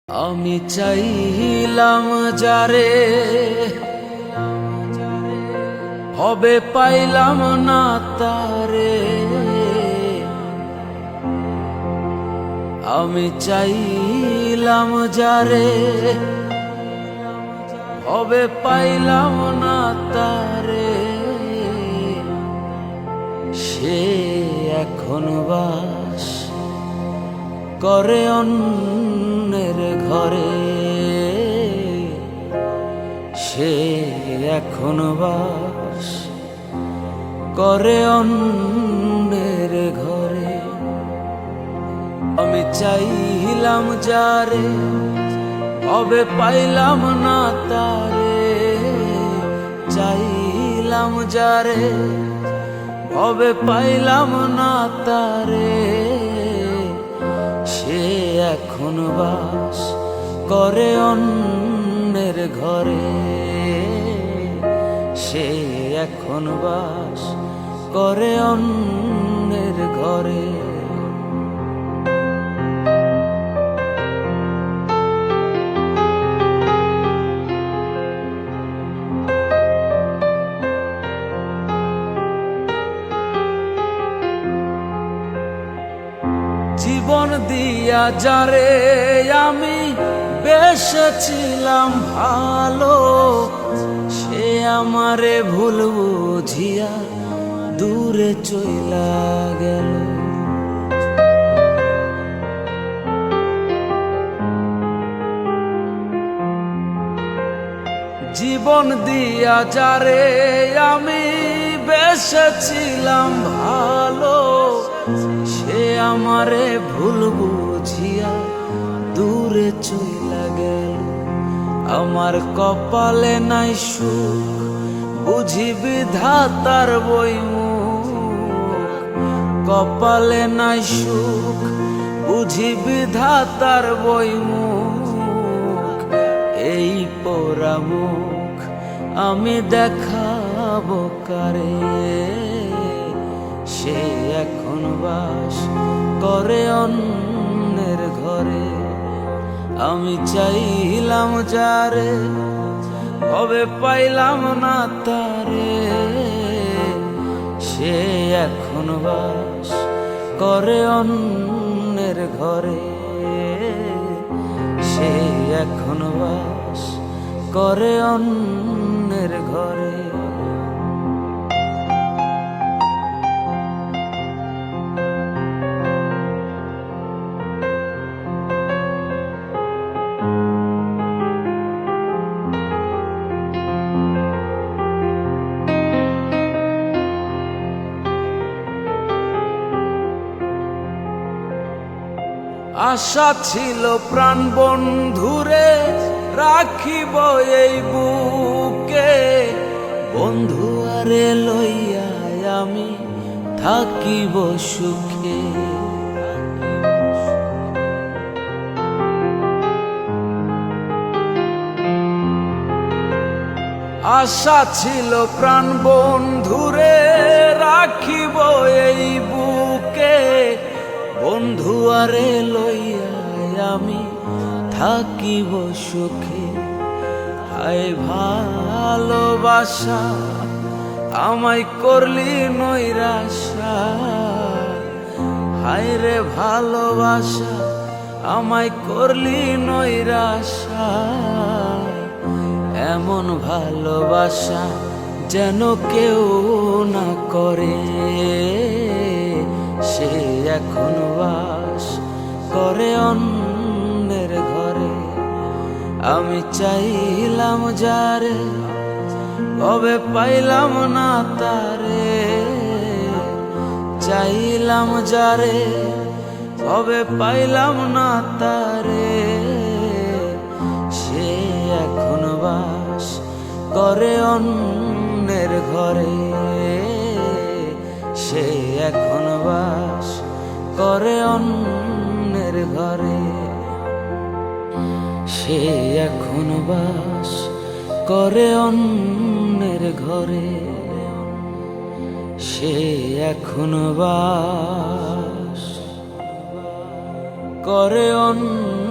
আমি চাইলাম যারে হবে পাইলাম না তারে। আমি চাইলাম যারে হবে পাইলাম না তারে। সে এখন বাস করে অন্যের ঘরে। সে এখন বাস করে অন্যের ঘরে। আমি চাইলাম যারে হবে পাইলাম না তারে। চাইলাম যারে হবে পাইলাম না তারে। সে এখন বাস করে অন্যের ঘরে। সে এখন বাস করে অন্যের ঘরে। জীবন দিয়া যারে আমি বেসেছিলাম ভালো, সে আমারে ভুল বুঝিয়া দূরে চইলা গেল। জীবন দিয়া যারে আমি বেসেছিলাম ভালো, সে আমারে ভুল বুঝিয়া দূরে চইলা গেল। আমার কপালে নাই সুখ বুঝি বিধাতার বইমুখ। কপালে নাই সুখ বুঝি বিধাতার বইমুখ। এই পোড়া মুখ আমি দেখাবো কারে। সে এখন বাস করে অন্যের ঘরে। আমি চাইলাম যারে হবে পাইলাম না তারে। সে এখন বাস করে অন্যের ঘরে। সে এখন বাস করে অন্যের ঘরে। আশা ছিল প্রাণ বন্ধুরে রাখিব এই বুকে। বন্ধু আরে লইয়া আমি থাকিব সুখে। আশা ছিল প্রাণ বন্ধুরে রাখিব এই বুকে। বন্ধু আরে লইয়া আমি থাকিব সুখে। হায় ভালোবাসা আমায় করলি নৈরাশা। হায় রে ভালোবাসা আমায় করলি নৈরাশা। এমন ভালোবাসা যেন কেউ না করে। সে এখন বাস করে অন্যের ঘরে। আমি চাইলাম যারে হবে পাইলাম না তারে। চাইলাম যারে হবে পাইলাম না তারে। সে এখন বাস করে অন্যের ঘরে। সে এখন বাস করে অন্যের ঘরে। সে এখন বাস করে অন্যের ঘরে। সে এখন বাস করে অন্য